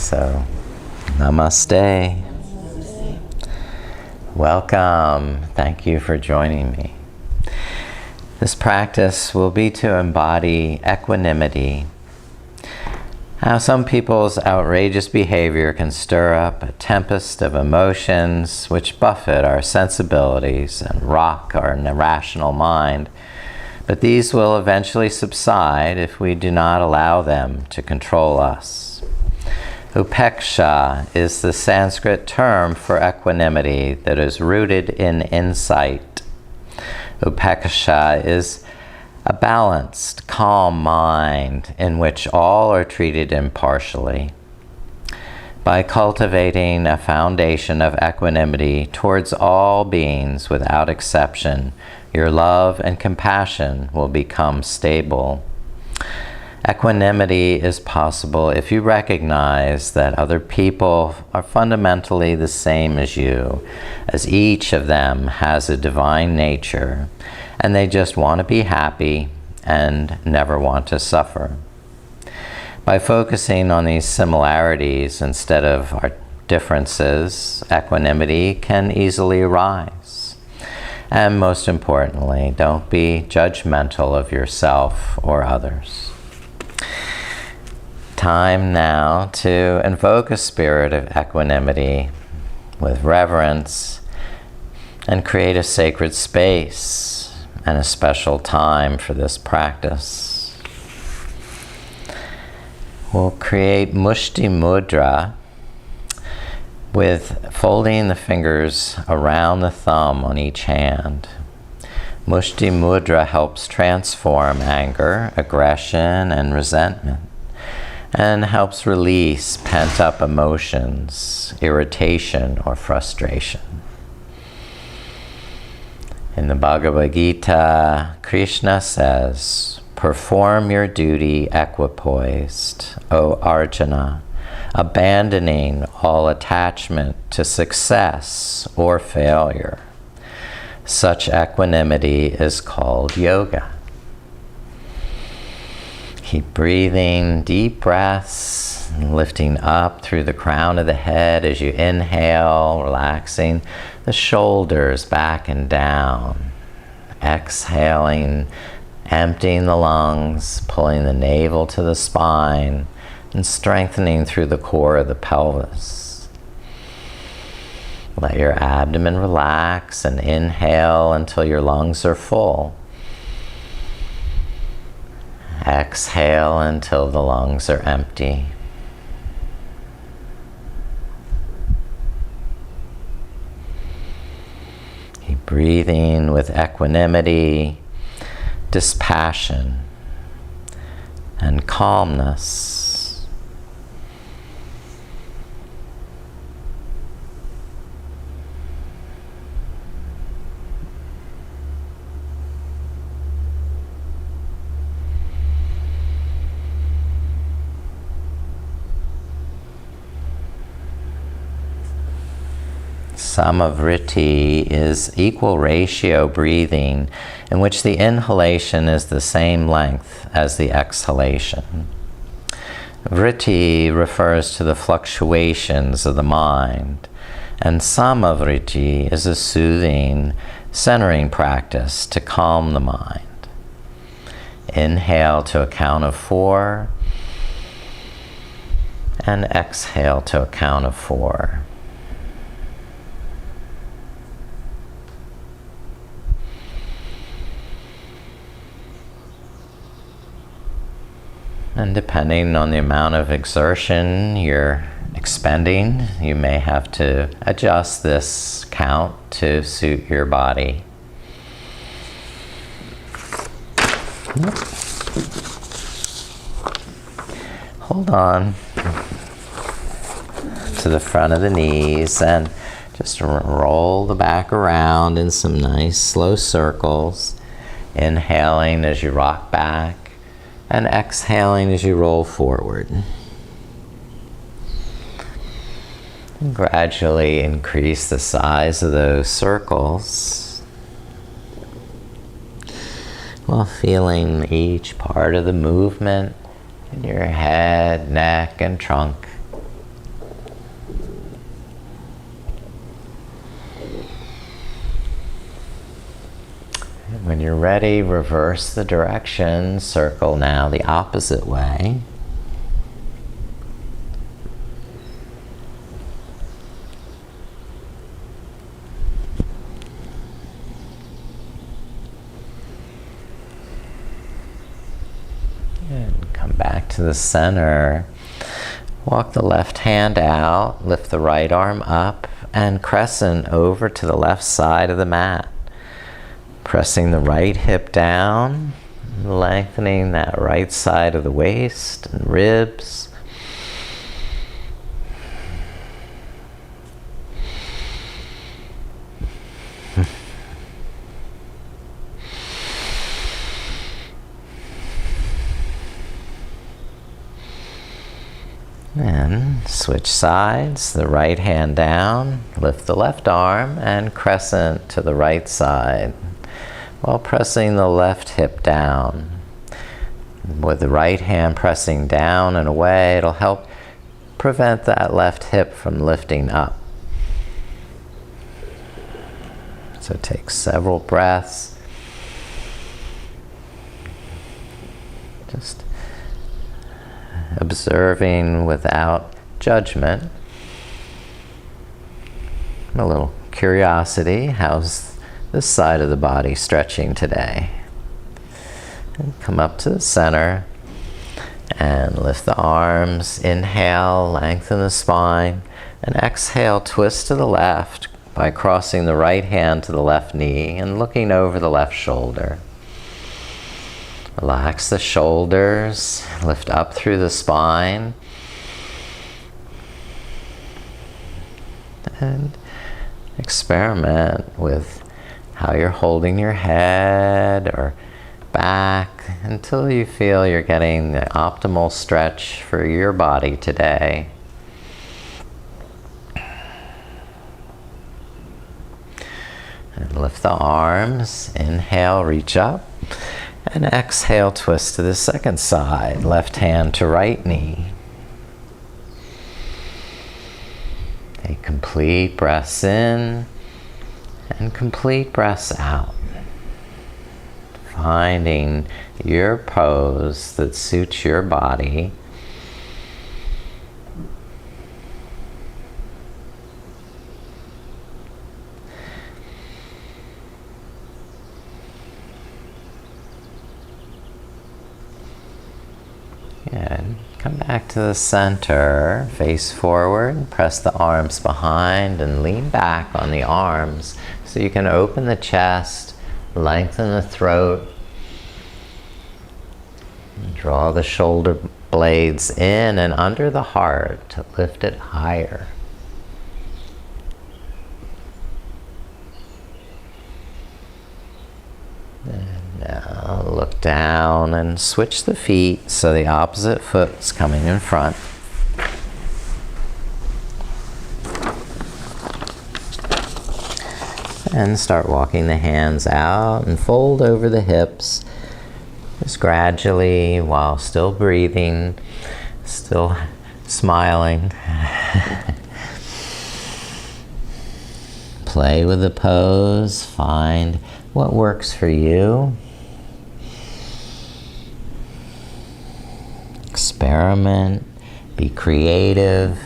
So, namaste. Welcome. Thank you for joining me. This practice will be to embody equanimity. How some people's outrageous behavior can stir up a tempest of emotions which buffet our sensibilities and rock our irrational mind. But these will eventually subside if we do not allow them to control us. Upekṣhā is the Sanskrit term for equanimity that is rooted in insight. Upekṣhā is a balanced, calm mind in which all are treated impartially. By cultivating a foundation of equanimity towards all beings without exception, your love and compassion will become stable. Equanimity is possible if you recognize that other people are fundamentally the same as you, as each of them has a divine nature, and they just want to be happy and never want to suffer. By focusing on these similarities instead of our differences, equanimity can easily arise. And most importantly, don't be judgmental of yourself or others. Time now to invoke a spirit of equanimity with reverence and create a sacred space and a special time for this practice. We'll create mushti mudra with folding the fingers around the thumb on each hand. Mushti mudra helps transform anger, aggression, and resentment, and helps release pent-up emotions, irritation, or frustration. In the Bhagavad Gita, Krishna says, "Perform your duty equipoised, O Arjuna, abandoning all attachment to success or failure. Such equanimity is called yoga." Keep breathing deep breaths, lifting up through the crown of the head as you inhale, relaxing the shoulders back and down. Exhaling, emptying the lungs, pulling the navel to the spine, and strengthening through the core of the pelvis. Let your abdomen relax and inhale until your lungs are full. Exhale until the lungs are empty. Keep breathing with equanimity, dispassion, and calmness. Samavritti is equal ratio breathing in which the inhalation is the same length as the exhalation. Vritti refers to the fluctuations of the mind, and samavritti is a soothing, centering practice to calm the mind. Inhale to a count of 4, and exhale to a count of 4. And depending on the amount of exertion you're expending, you may have to adjust this count to suit your body. Hold on to the front of the knees and just roll the back around in some nice slow circles, inhaling as you rock back, and exhaling as you roll forward. Gradually increase the size of those circles while feeling each part of the movement in your head, neck, and trunk When you're ready, reverse the direction, circle now the opposite way. And come back to the center. Walk the left hand out, lift the right arm up, and crescent over to the left side of the mat. Pressing the right hip down, lengthening that right side of the waist and ribs. And switch sides, the right hand down, lift the left arm and crescent to the right side while pressing the left hip down. With the right hand pressing down and away, it'll help prevent that left hip from lifting up. So take several breaths. Just observing without judgment. A little curiosity. How's this side of the body stretching today? And come up to the center and lift the arms. Inhale, lengthen the spine, and exhale, twist to the left by crossing the right hand to the left knee and looking over the left shoulder. Relax the shoulders, lift up through the spine, and experiment with how you're holding your head or back until you feel you're getting the optimal stretch for your body today. And lift the arms, inhale, reach up. And exhale, twist to the second side, left hand to right knee. Take complete breaths in and complete breaths out. Finding your pose that suits your body. Good. Come back to the center, face forward, press the arms behind and lean back on the arms so you can open the chest, lengthen the throat, draw the shoulder blades in and under the heart to lift it higher. Now look down and switch the feet so the opposite foot's coming in front. And start walking the hands out and fold over the hips. Just gradually, while still breathing, still smiling. Play with the pose, find what works for you. Experiment, be creative,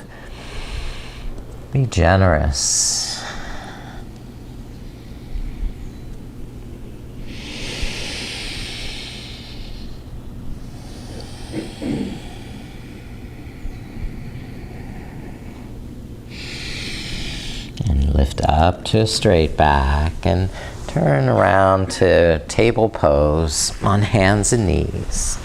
be generous. And lift up to a straight back and turn around to table pose on hands and knees.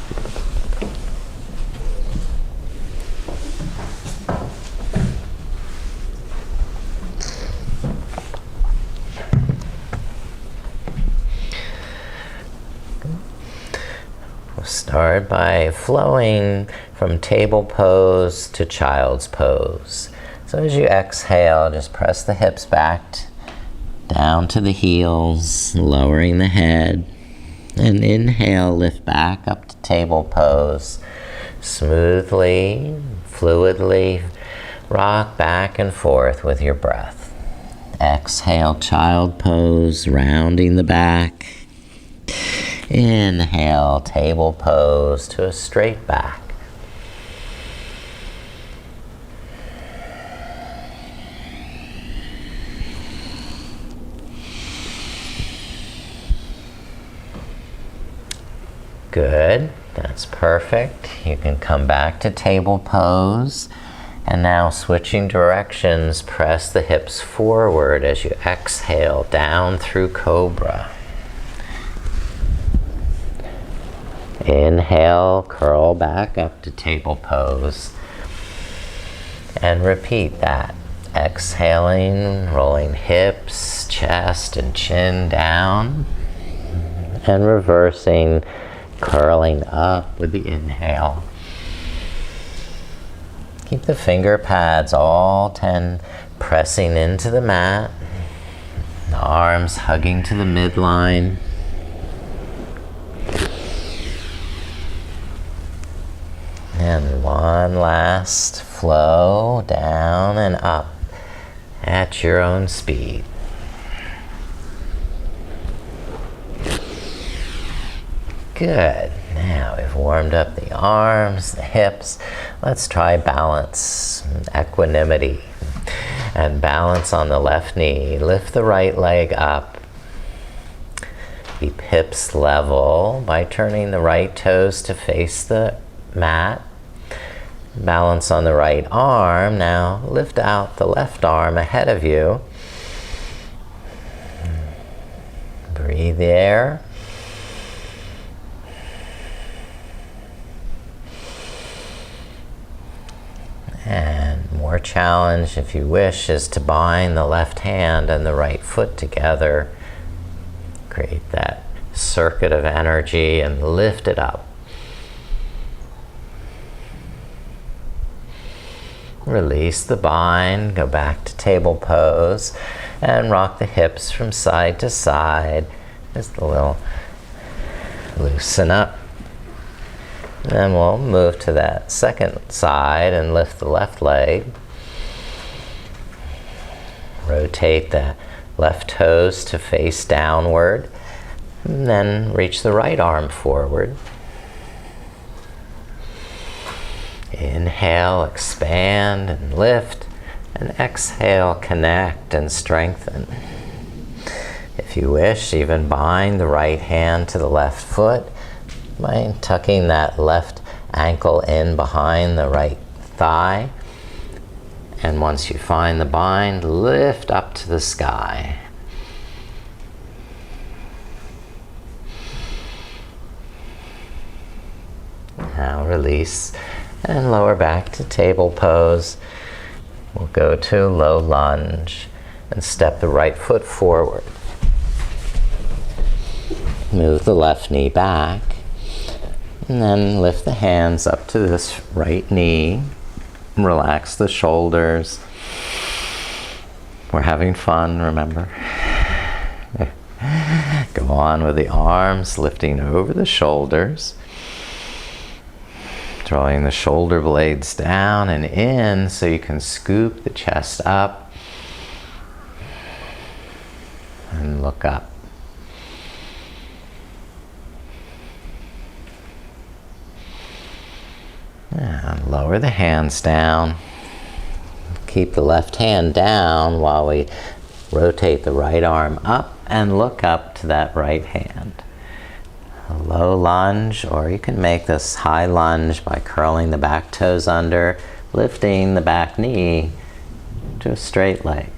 We'll start by flowing from table pose to child's pose. So as you exhale, just press the hips back down to the heels, lowering the head. And inhale, lift back up to table pose. Smoothly, fluidly rock back and forth with your breath. Exhale, child pose, rounding the back. Inhale, table pose to a straight back. Good, that's perfect. You can come back to table pose. And now switching directions, press the hips forward as you exhale down through cobra. Inhale, curl back up to table pose. And repeat that. Exhaling, rolling hips, chest, and chin down. And reversing, curling up with the inhale. Keep the finger pads, all 10, pressing into the mat. The arms hugging to the midline. And one last flow down and up at your own speed. Good. Now we've warmed up the arms, the hips. Let's try balance, equanimity. And balance on the left knee. Lift the right leg up. Keep hips level by turning the right toes to face the mat. Balance on the right arm. Now lift out the left arm ahead of you. Breathe air. And more challenge, if you wish, is to bind the left hand and the right foot together. Create that circuit of energy and lift it up. Release the bind, go back to table pose, and rock the hips from side to side. Just a little loosen up. Then we'll move to that second side and lift the left leg. Rotate the left toes to face downward. And then reach the right arm forward. Inhale, expand and lift. And exhale, connect and strengthen. If you wish, even bind the right hand to the left foot by tucking that left ankle in behind the right thigh. And once you find the bind, lift up to the sky. Now release and lower back to table pose. We'll go to low lunge and step the right foot forward. Move the left knee back. And then lift the hands up to this right knee. Relax the shoulders. We're having fun, remember? Go on with the arms, lifting over the shoulders. Drawing the shoulder blades down and in so you can scoop the chest up. And look up. And lower the hands down. Keep the left hand down while we rotate the right arm up and look up to that right hand. A low lunge, or you can make this high lunge by curling the back toes under, lifting the back knee to a straight leg.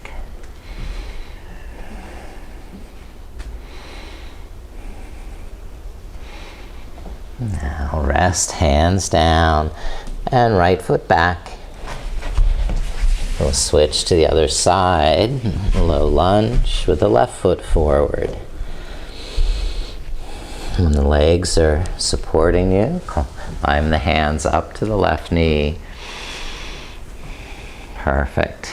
Now rest, hands down, and right foot back. We'll switch to the other side, low lunge with the left foot forward. When the legs are supporting you, climb the hands up to the left knee. Perfect.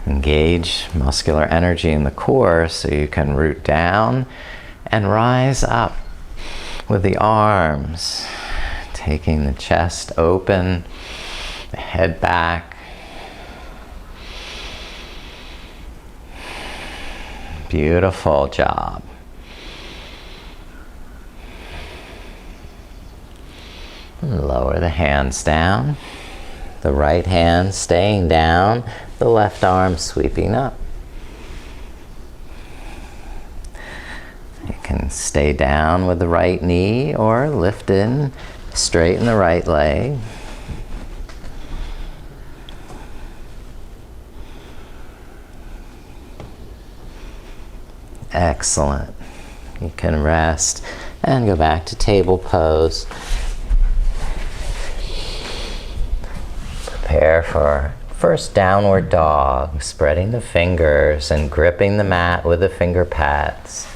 Engage muscular energy in the core so you can root down and rise up with the arms, taking the chest open, the head back. Beautiful job. And lower the hands down. The right hand staying down, the left arm sweeping up. You can stay down with the right knee or lift in, straighten the right leg. Excellent. You can rest and go back to table pose. Prepare for first downward dog, spreading the fingers and gripping the mat with the finger pads.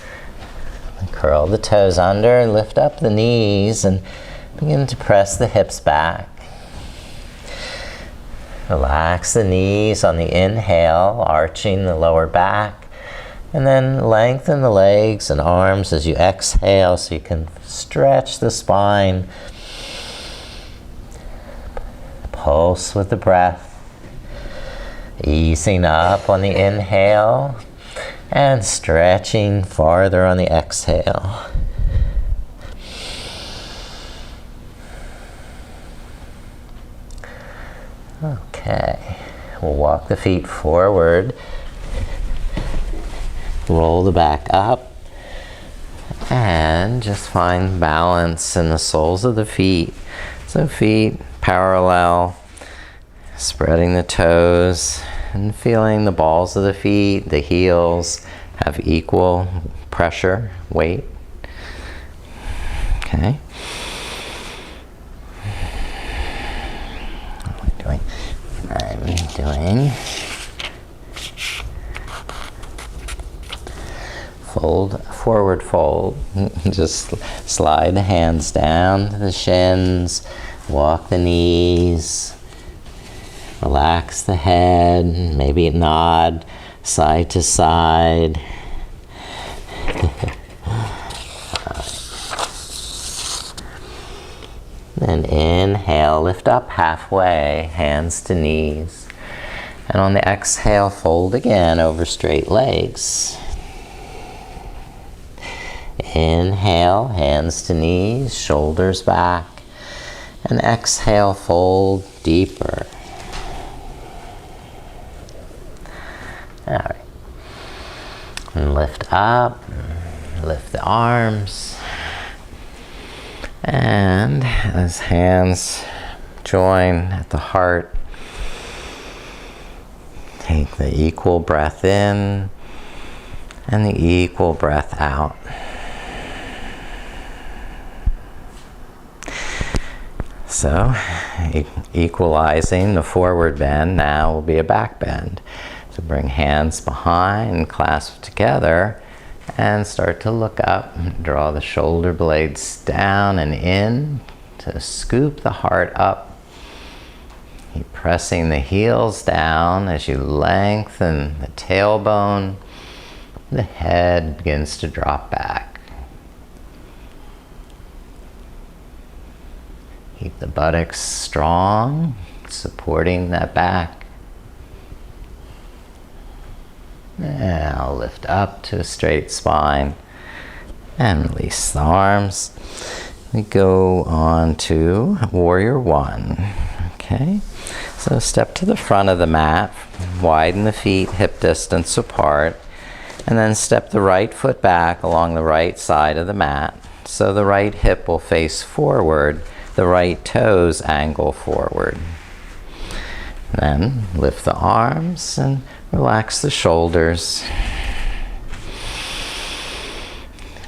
Curl the toes under, lift up the knees, and begin to press the hips back. Relax the knees on the inhale, arching the lower back, and then lengthen the legs and arms as you exhale so you can stretch the spine. Pulse with the breath, easing up on the inhale and stretching farther on the exhale. Okay, we'll walk the feet forward, roll the back up, and just find balance in the soles of the feet. So feet parallel, spreading the toes and feeling the balls of the feet, the heels have equal pressure, weight. Okay. I'm doing fold, forward fold. Just slide the hands down to the shins, walk the knees, relax the head, maybe nod side to side. Then inhale, lift up halfway, hands to knees. And on the exhale, fold again over straight legs. Inhale, hands to knees, shoulders back. And exhale, fold deeper. All right. And lift up, lift the arms. And as hands join at the heart, take the equal breath in and the equal breath out. So, equalizing the forward bend now will be a back bend. So bring hands behind, clasp together, and start to look up. Draw the shoulder blades down and in to scoop the heart up. Keep pressing the heels down as you lengthen the tailbone. The head begins to drop back. Keep the buttocks strong, supporting that back. Now lift up to a straight spine and release the arms. We go on to Warrior One. Okay, so step to the front of the mat, widen the feet hip distance apart, and then step the right foot back along the right side of the mat. So the right hip will face forward, the right toes angle forward. Then lift the arms and relax the shoulders.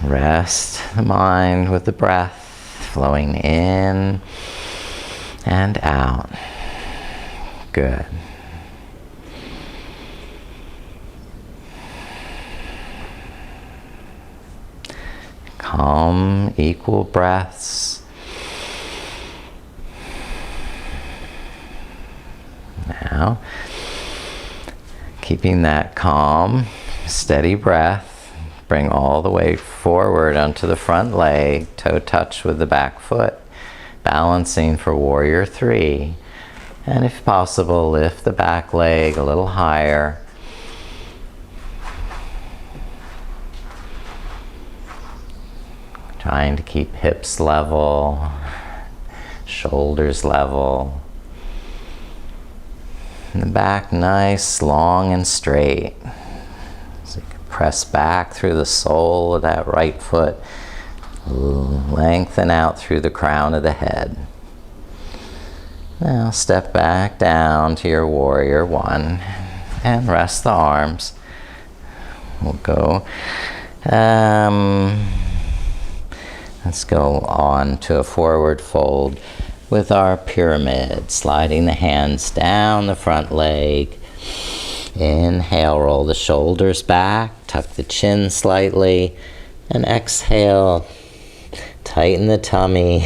Rest the mind with the breath flowing in and out. Good. Calm, equal breaths. Now, keeping that calm, steady breath, bring all the way forward onto the front leg, toe touch with the back foot, balancing for Warrior Three. And if possible, lift the back leg a little higher. Trying to keep hips level, shoulders level. And the back nice, long and straight. So you can press back through the sole of that right foot. Lengthen out through the crown of the head. Now step back down to your warrior one and rest the arms. We'll go, let's go on to a forward fold with our pyramid, sliding the hands down the front leg. Inhale, roll the shoulders back, tuck the chin slightly, and exhale, tighten the tummy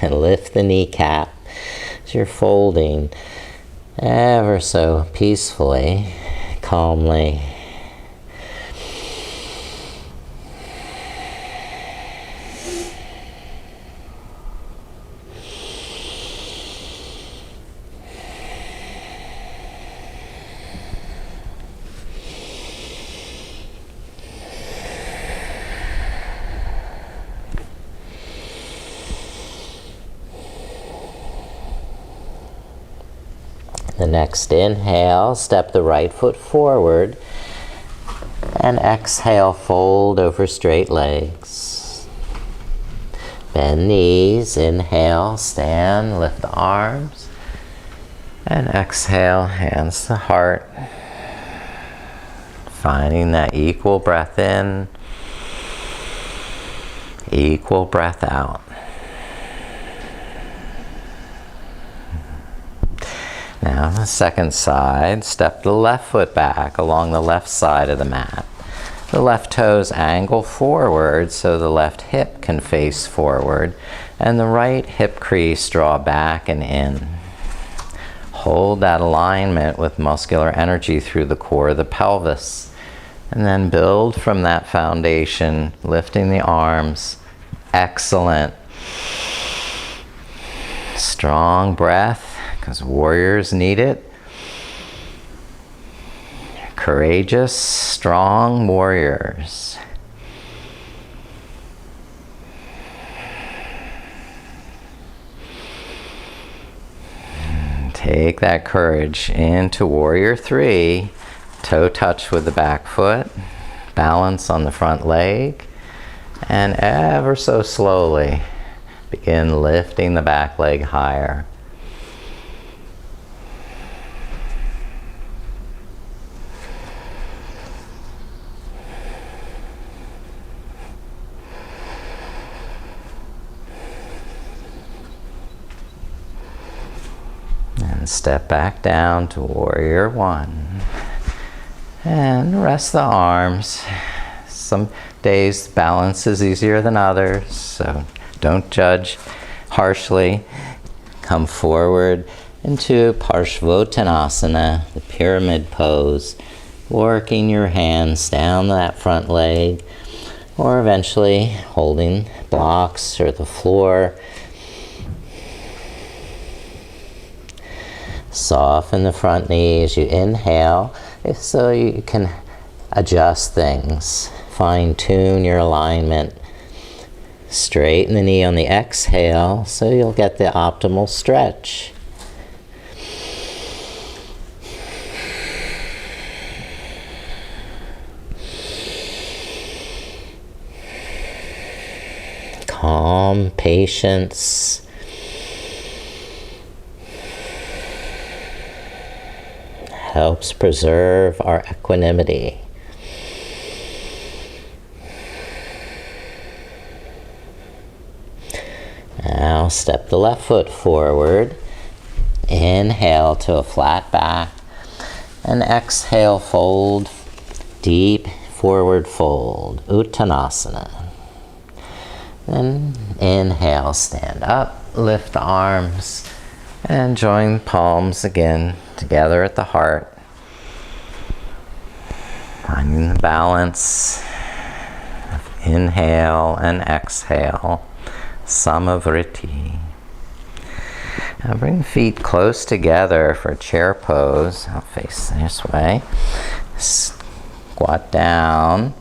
and lift the kneecap. So you're folding ever so peacefully, calmly. The next inhale, step the right foot forward, and exhale, fold over straight legs. Bend knees, inhale, stand, lift the arms, and exhale, hands to heart. Finding that equal breath in, equal breath out. Now, on the second side, step the left foot back along the left side of the mat. The left toes angle forward so the left hip can face forward, and the right hip crease draw back and in. Hold that alignment with muscular energy through the core of the pelvis, and then build from that foundation, lifting the arms. Excellent. Strong breath, because warriors need it. Courageous, strong warriors. Take that courage into warrior three. Toe touch with the back foot. Balance on the front leg. And ever so slowly, begin lifting the back leg higher. And step back down to warrior one. And rest the arms. Some days balance is easier than others, so don't judge harshly. Come forward into Parshvottanasana, the pyramid pose, working your hands down that front leg, or eventually holding blocks or the floor. Soften the front knee as you inhale, so you can adjust things. Fine-tune your alignment. Straighten the knee on the exhale so you'll get the optimal stretch. Calm, patience. Helps preserve our equanimity. Now step the left foot forward. Inhale to a flat back. And exhale, fold. Deep forward fold. Uttanasana. Then inhale, stand up. Lift the arms. And join palms again together at the heart. Finding the balance of inhale and exhale. Samavriti. Now bring the feet close together for a chair pose. I'll face this way. Squat down.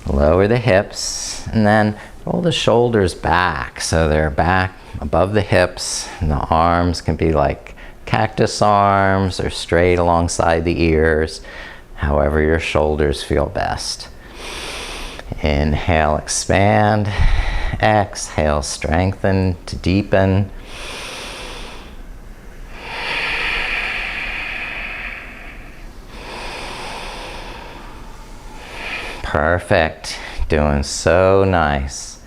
Lower the hips. And then roll the shoulders back so they're back above the hips, and the arms can be like cactus arms or straight alongside the ears, however your shoulders feel best. Inhale, expand. Exhale, strengthen to deepen. Perfect. Doing so nice.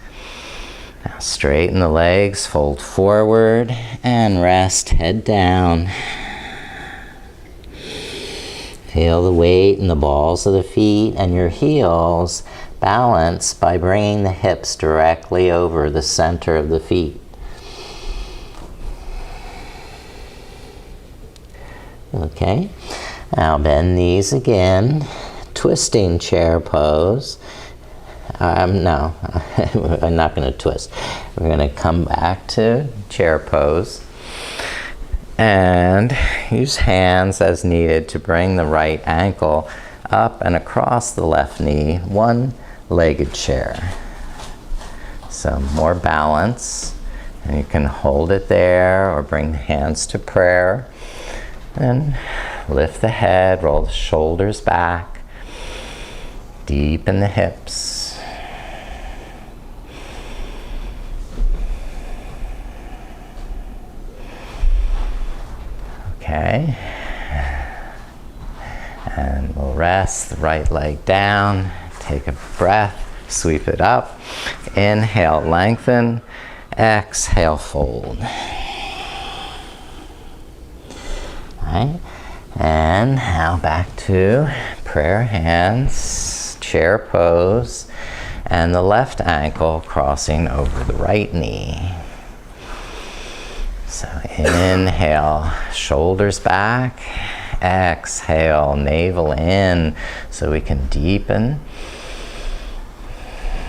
Now straighten the legs, fold forward, and rest, head down. Feel the weight in the balls of the feet and your heels balance by bringing the hips directly over the center of the feet. Okay, now bend knees again. Twisting chair pose. No, I'm not going to twist. We're going to come back to chair pose and use hands as needed to bring the right ankle up and across the left knee, one-legged chair. So more balance, and you can hold it there or bring the hands to prayer and lift the head, roll the shoulders back, deepen the hips. Okay, and we'll rest the right leg down, take a breath, sweep it up, inhale, lengthen, exhale, fold. All right, and now back to prayer hands, chair pose, and the left ankle crossing over the right knee. So inhale, shoulders back. Exhale, navel in so we can deepen.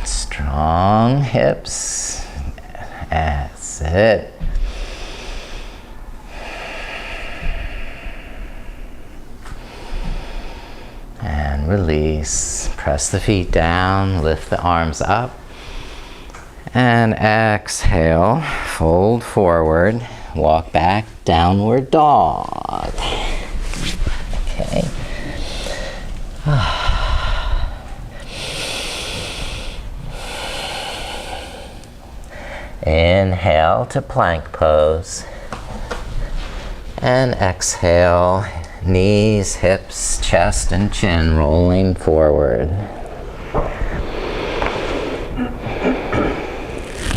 Strong hips. That's it. And release. Press the feet down, lift the arms up. And exhale, fold forward, walk back, downward dog. Okay. Inhale to plank pose. And exhale, knees, hips, chest, and chin rolling forward.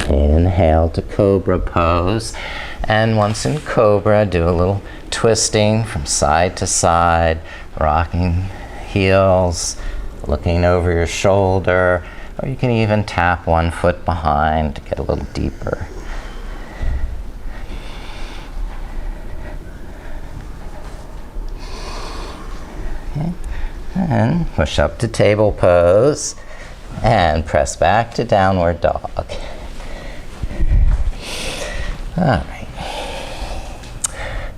Inhale to cobra pose, and once in cobra, do a little twisting from side to side, rocking heels, looking over your shoulder, or you can even tap one foot behind to get a little deeper. Okay. And push up to table pose, and press back to downward dog. All right,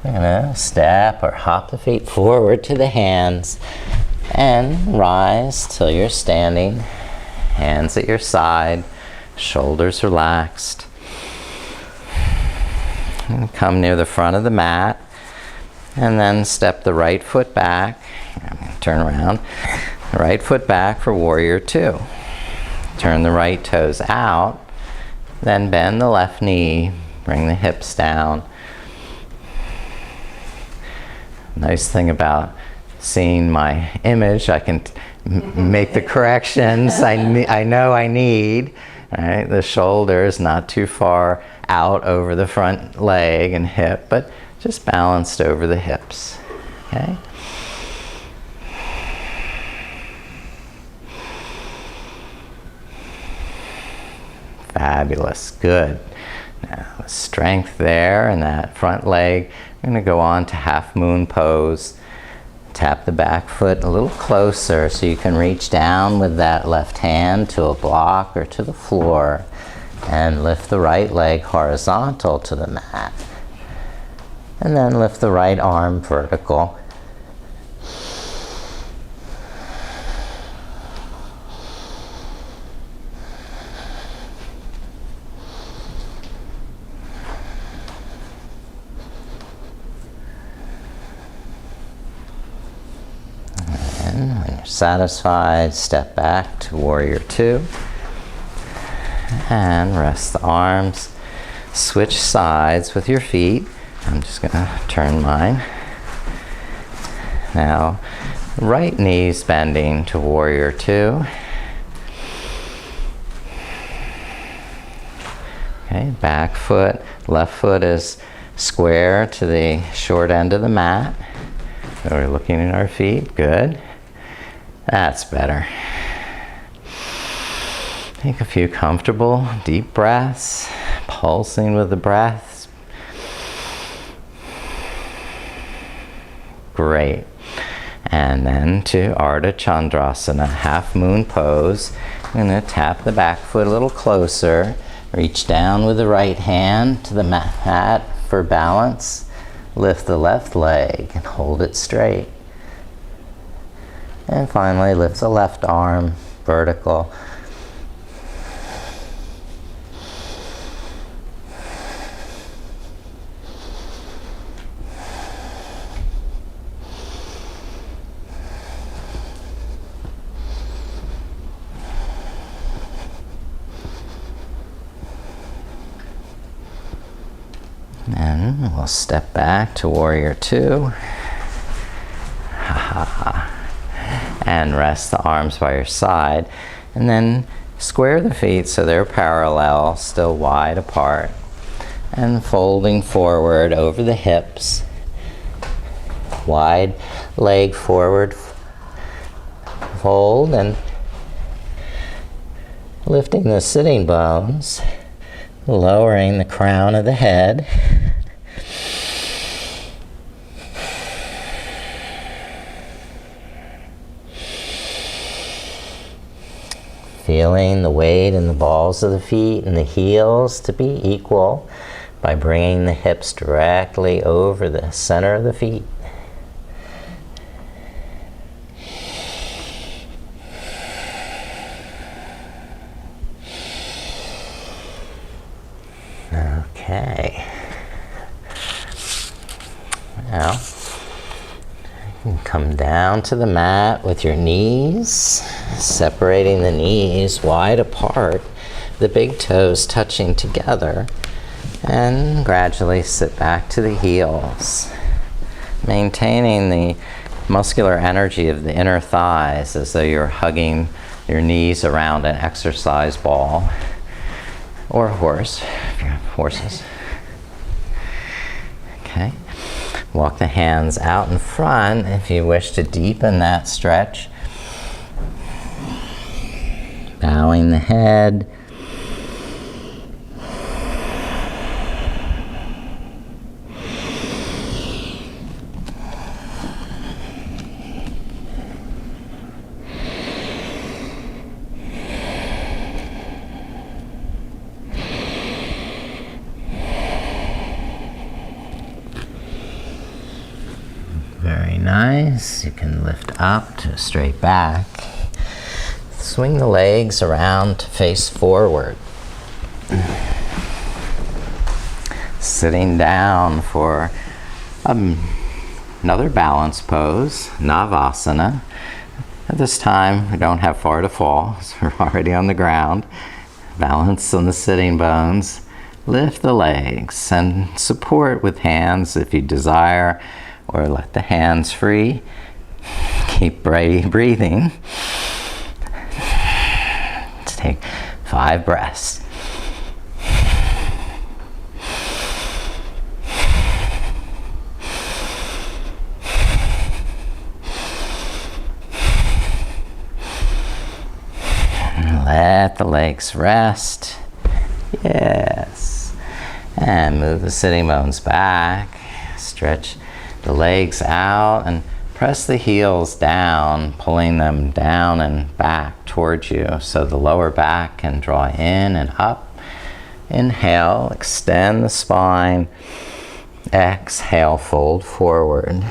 we're gonna step or hop the feet forward to the hands and rise till you're standing, hands at your side, shoulders relaxed. And come near the front of the mat, and then step the right foot back. I'm gonna turn around, right foot back for warrior two. Turn the right toes out, then bend the left knee. Bring the hips down. Nice thing about seeing my image, I can make the corrections I know I need. Right? The shoulders not too far out over the front leg and hip, but just balanced over the hips. Okay? Fabulous. Good. Now, strength there in that front leg. I'm going to go on to half moon pose. Tap the back foot a little closer so you can reach down with that left hand to a block or to the floor, and lift the right leg horizontal to the mat. And then lift the right arm vertical. And when you're satisfied, step back to warrior two. And rest the arms. Switch sides with your feet. I'm just going to turn mine. Now, right knee's bending to warrior two. Okay, back foot, left foot is square to the short end of the mat. So we're looking at our feet, good. That's better. Take a few comfortable, deep breaths, pulsing with the breaths. Great. And then to Ardha Chandrasana, half moon pose. I'm going to tap the back foot a little closer. Reach down with the right hand to the mat for balance. Lift the left leg and hold it straight. And finally, lift the left arm vertical. And we'll step back to warrior two. And rest the arms by your side. And then square the feet so they're parallel, still wide apart. And folding forward over the hips. Wide leg forward. Fold and lifting the sitting bones. Lowering the crown of the head. Feeling the weight in the balls of the feet and the heels to be equal by bringing the hips directly over the center of the feet. Okay. Now, you can come down to the mat with your knees, separating the knees wide apart, the big toes touching together, and gradually sit back to the heels, maintaining the muscular energy of the inner thighs as though you're hugging your knees around an exercise ball. Or a horse, if you have horses. Okay. Walk the hands out in front if you wish to deepen that stretch. Bowing the head. Very nice. You can lift up to a straight back. Swing the legs around to face forward. Sitting down for another balance pose, Navasana. At this time, we don't have far to fall, so we're already on the ground. Balance on the sitting bones. Lift the legs and support with hands if you desire, or let the hands free. Keep breathing. Let's take 5 breaths. And let the legs rest. Yes. And move the sitting bones back. Stretch the legs out and press the heels down, pulling them down and back towards you so the lower back can draw in and up. Inhale, extend the spine. Exhale, fold forward.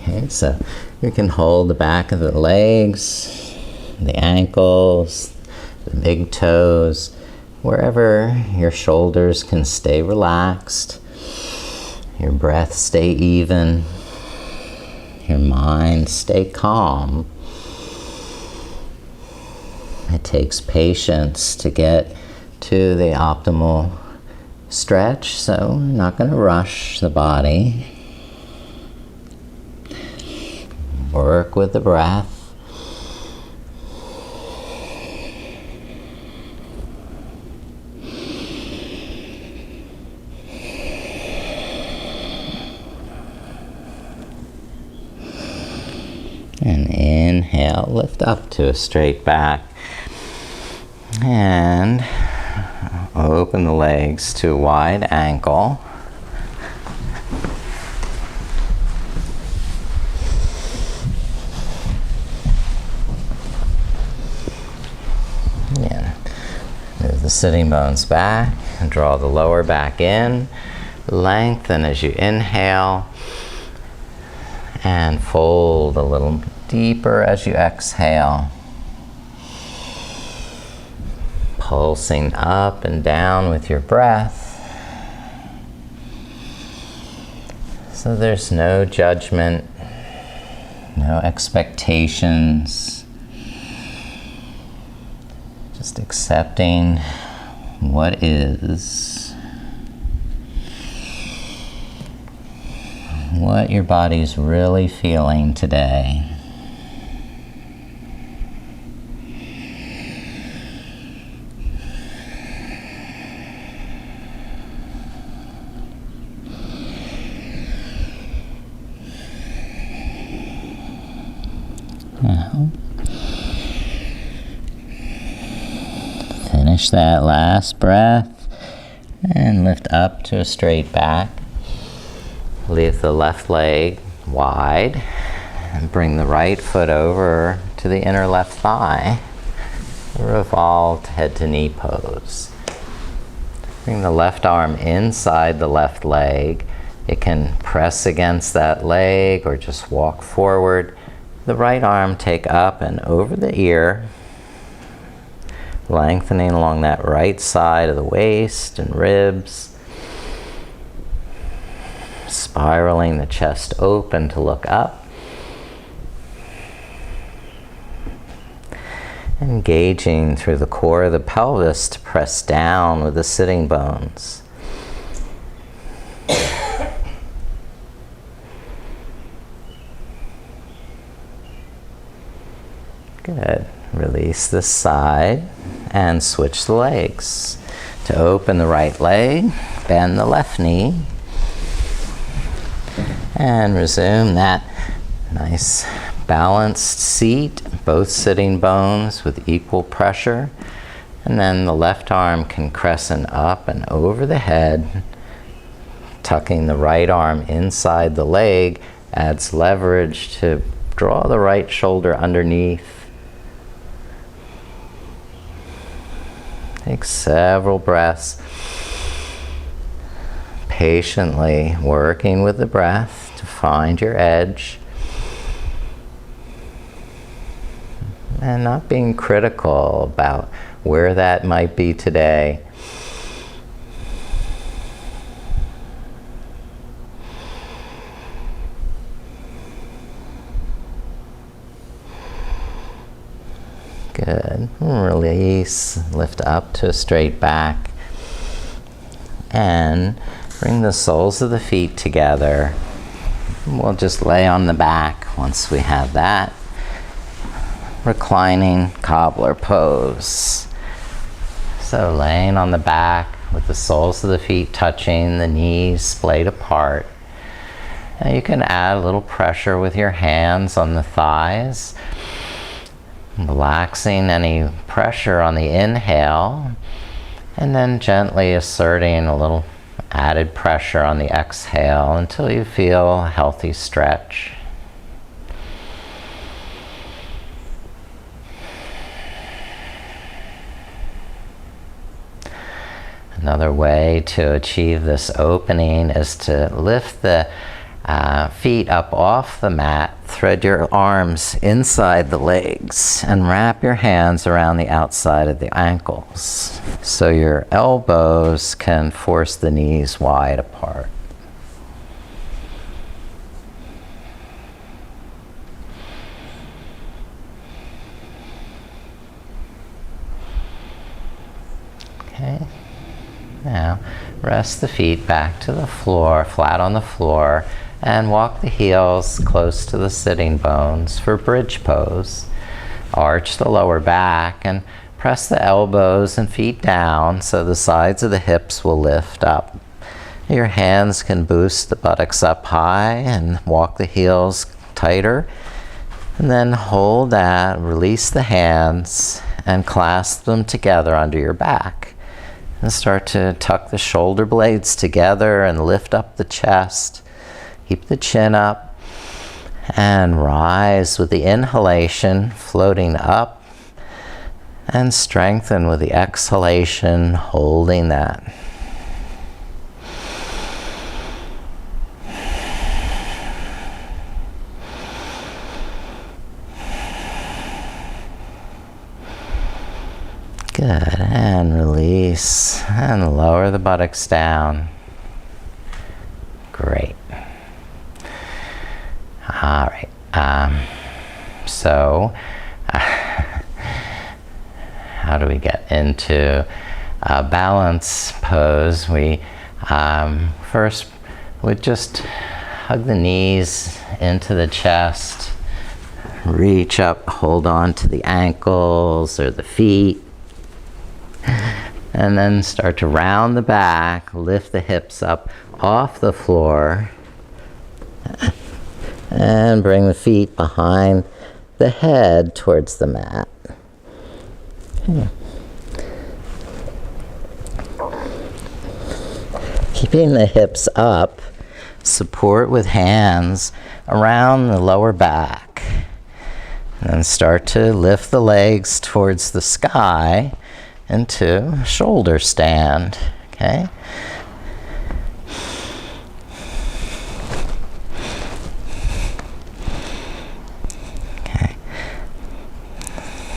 Okay, so you can hold the back of the legs, the ankles, the big toes, wherever your shoulders can stay relaxed. Your breath stay even. your mind stay calm. It takes patience to get to the optimal stretch, so we're not going to rush the body. Work with the breath. And inhale, lift up to a straight back. And open the legs to a wide ankle. Yeah. Move the sitting bones back and draw the lower back in. Lengthen as you inhale. And fold a little deeper as you exhale. Pulsing up and down with your breath. So there's no judgment, no expectations. Just accepting what is. What your body's really feeling today. Now, finish that last breath and lift up to a straight back. Leave the left leg wide and bring the right foot over to the inner left thigh. Revolved head to knee pose. Bring the left arm inside the left leg. It can press against that leg or just walk forward. The right arm take up and over the ear, lengthening along that right side of the waist and ribs. Spiraling the chest open to look up. Engaging through the core of the pelvis to press down with the sitting bones. Good. Release this side and switch the legs. To open the right leg, bend the left knee. And resume that nice balanced seat, both sitting bones with equal pressure. And then the left arm can crescent up and over the head. Tucking the right arm inside the leg adds leverage to draw the right shoulder underneath. Take several breaths. Patiently working with the breath to find your edge. And not being critical about where that might be today. Good. Release, lift up to a straight back. And bring the soles of the feet together. We'll just lay on the back once we have that. Reclining cobbler pose. So laying on the back with the soles of the feet touching, the knees splayed apart. Now you can add a little pressure with your hands on the thighs. Relaxing any pressure on the inhale. And then gently asserting a little added pressure on the exhale until you feel a healthy stretch. Another way to achieve this opening is to lift the feet up off the mat, thread your arms inside the legs, and wrap your hands around the outside of the ankles so your elbows can force the knees wide apart. Now, rest the feet back to the floor, flat on the floor, and walk the heels close to the sitting bones for bridge pose. Arch the lower back and press the elbows and feet down so the sides of the hips will lift up. Your hands can boost the buttocks up high and walk the heels tighter. And then hold that, release the hands, and clasp them together under your back. And start to tuck the shoulder blades together and lift up the chest. Keep the chin up and rise with the inhalation, floating up, and strengthen with the exhalation, holding that. Good, and release, and lower the buttocks down. Great. All right, how do we get into a balance pose? We first would just hug the knees into the chest, reach up, hold on to the ankles or the feet, and then start to round the back, lift the hips up off the floor, and bring the feet behind the head towards the mat. Okay. Keeping the hips up, support with hands around the lower back. And then start to lift the legs towards the sky into shoulder stand. Okay?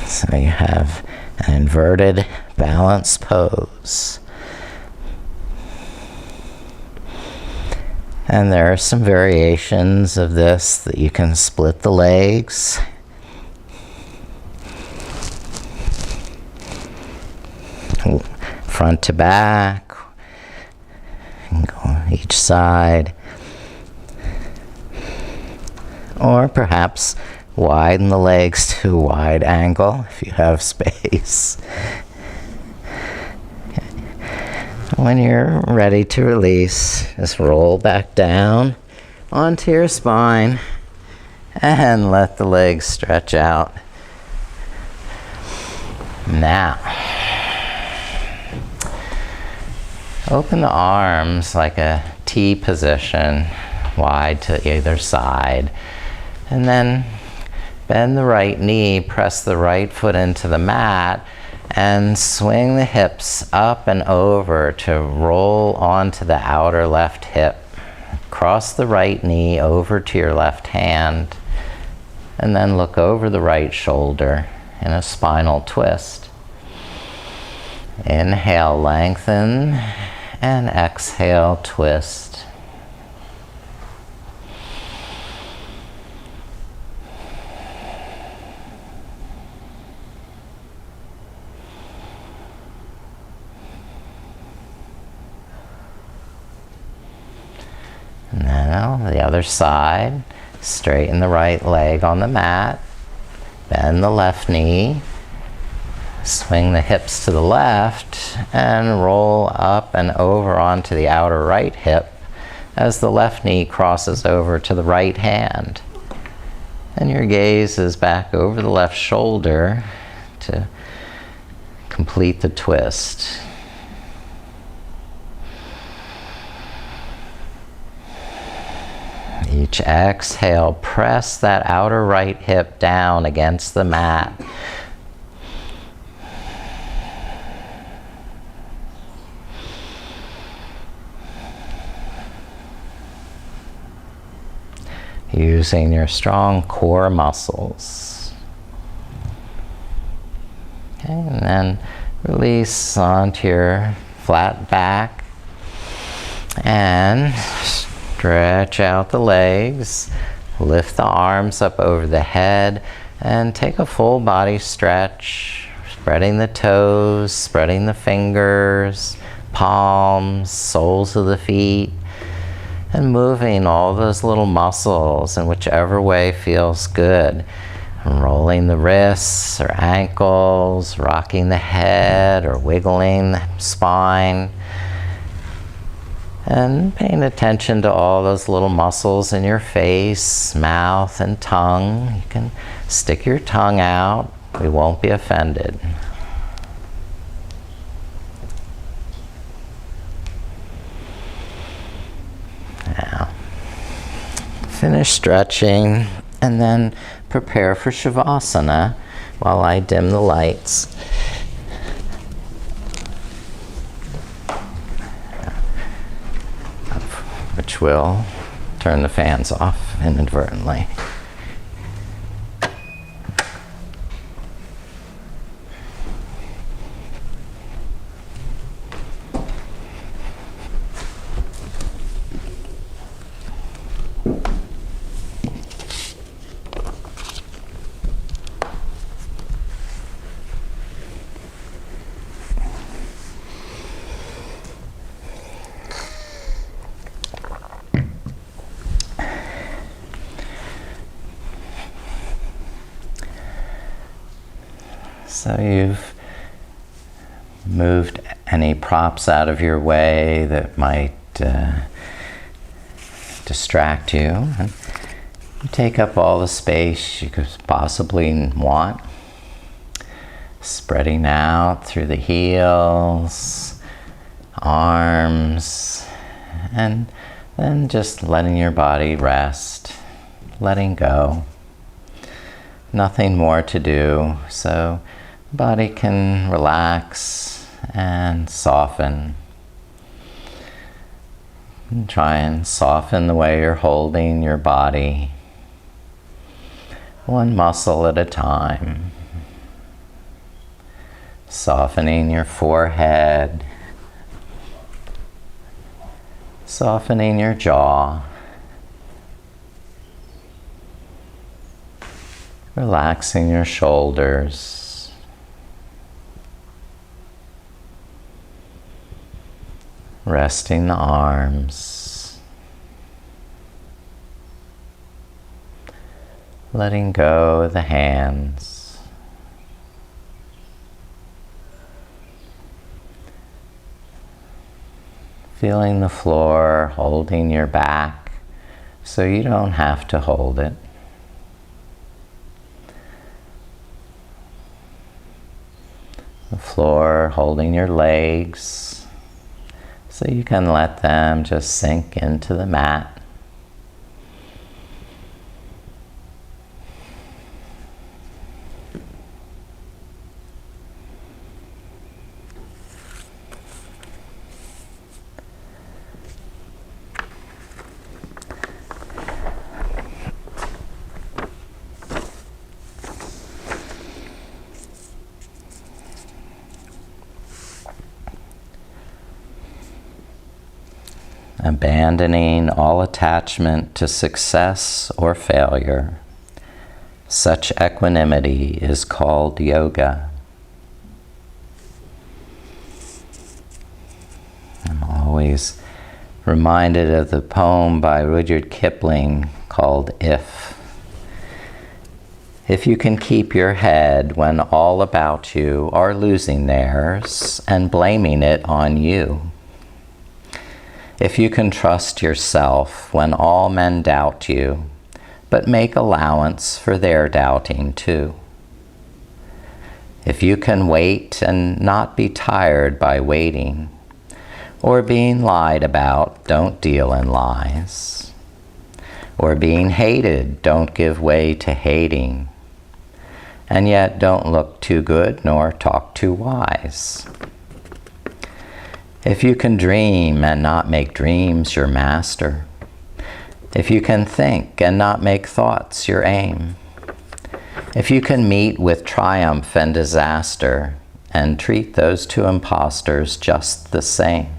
So you have an inverted balance pose. And there are some variations of this that you can split the legs. Front to back. And go each side. Or perhaps widen the legs to a wide angle if you have space. Okay. When you're ready to release, just roll back down onto your spine and let the legs stretch out. Now, open the arms like a T position, wide to either side, and then bend the right knee, press the right foot into the mat, and swing the hips up and over to roll onto the outer left hip. Cross the right knee over to your left hand, and then look over the right shoulder in a spinal twist. Inhale, lengthen, and exhale, twist. Now, the other side, straighten the right leg on the mat, bend the left knee, swing the hips to the left, and roll up and over onto the outer right hip as the left knee crosses over to the right hand. And your gaze is back over the left shoulder to complete the twist. Each exhale, press that outer right hip down against the mat. Using your strong core muscles. Okay, and then release onto your flat back and stretch out the legs, lift the arms up over the head, and take a full body stretch, spreading the toes, spreading the fingers, palms, soles of the feet, and moving all those little muscles in whichever way feels good. Rolling the wrists or ankles, rocking the head or wiggling the spine. And paying attention to all those little muscles in your face, mouth, and tongue. You can stick your tongue out. We won't be offended. Now, finish stretching and then prepare for Shavasana while I dim the lights. Which will turn the fans off inadvertently. So you've moved any props out of your way that might distract you. And you take up all the space you could possibly want. Spreading out through the heels, arms, and then just letting your body rest, letting go. Nothing more to do, so body can relax and soften. And try and soften the way you're holding your body, one muscle at a time. Softening your forehead, softening your jaw, relaxing your shoulders, resting the arms, letting go of the hands, feeling the floor holding your back so you don't have to hold it. The floor holding your legs, so you can let them just sink into the mat. Abandoning all attachment to success or failure. Such equanimity is called yoga. I'm always reminded of the poem by Rudyard Kipling called If. If you can keep your head when all about you are losing theirs and blaming it on you. If you can trust yourself when all men doubt you, but make allowance for their doubting too. If you can wait and not be tired by waiting, or being lied about, don't deal in lies. Or being hated, don't give way to hating. And yet don't look too good nor talk too wise. If you can dream and not make dreams your master, if you can think and not make thoughts your aim, if you can meet with triumph and disaster and treat those two impostors just the same,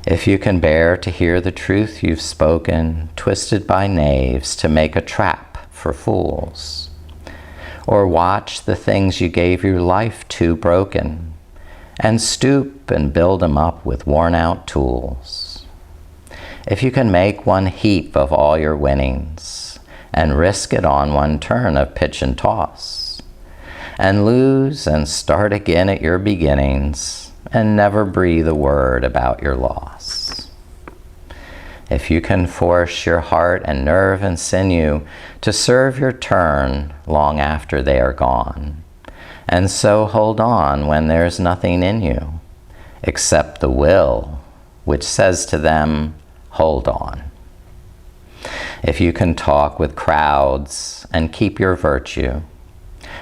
if you can bear to hear the truth you've spoken twisted by knaves to make a trap for fools, or watch the things you gave your life to broken, and stoop and build them up with worn-out tools. If you can make one heap of all your winnings and risk it on one turn of pitch and toss, and lose and start again at your beginnings and never breathe a word about your loss. If you can force your heart and nerve and sinew to serve your turn long after they are gone, and so hold on when there's nothing in you except the will which says to them, hold on. If you can talk with crowds and keep your virtue,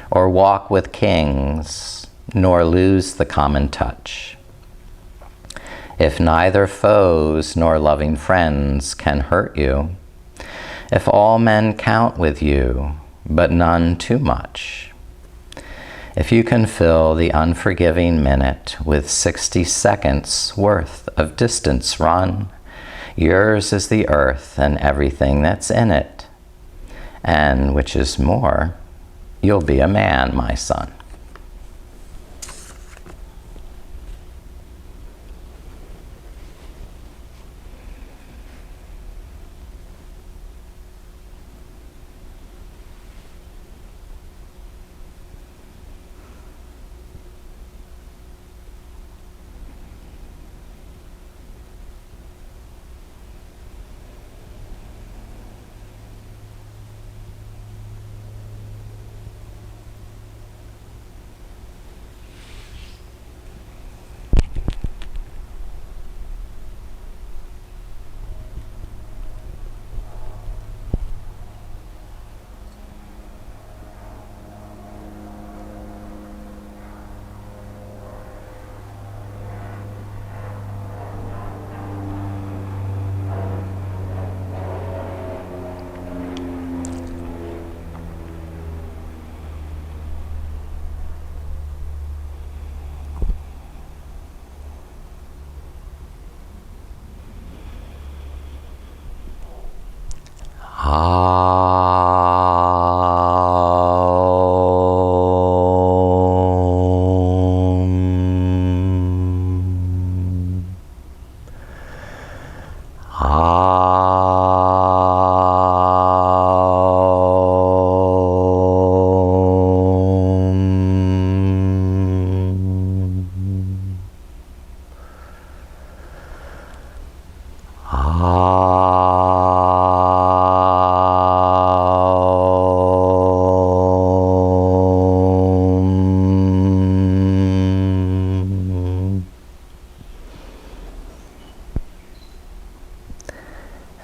or walk with kings, nor lose the common touch. If neither foes nor loving friends can hurt you, if all men count with you, but none too much, if you can fill the unforgiving minute with 60 seconds worth of distance run, yours is the earth and everything that's in it, and which is more, you'll be a man, my son.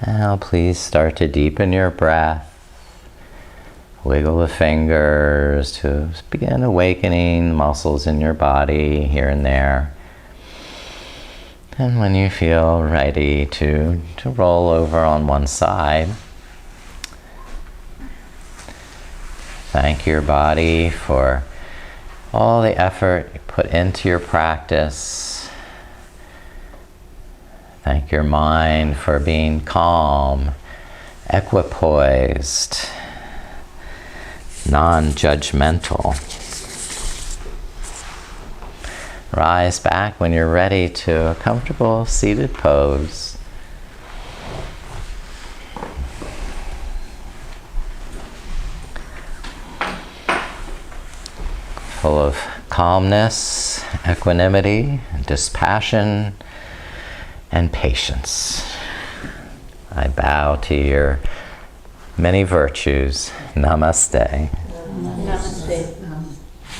Now please start to deepen your breath. Wiggle the fingers to begin awakening muscles in your body here and there. And when you feel ready to roll over on one side, thank your body for all the effort you put into your practice. Thank your mind for being calm, equipoised, non-judgmental. Rise back when you're ready to a comfortable seated pose. Full of calmness, equanimity, dispassion, and patience. I bow to your many virtues. Namaste. Namaste.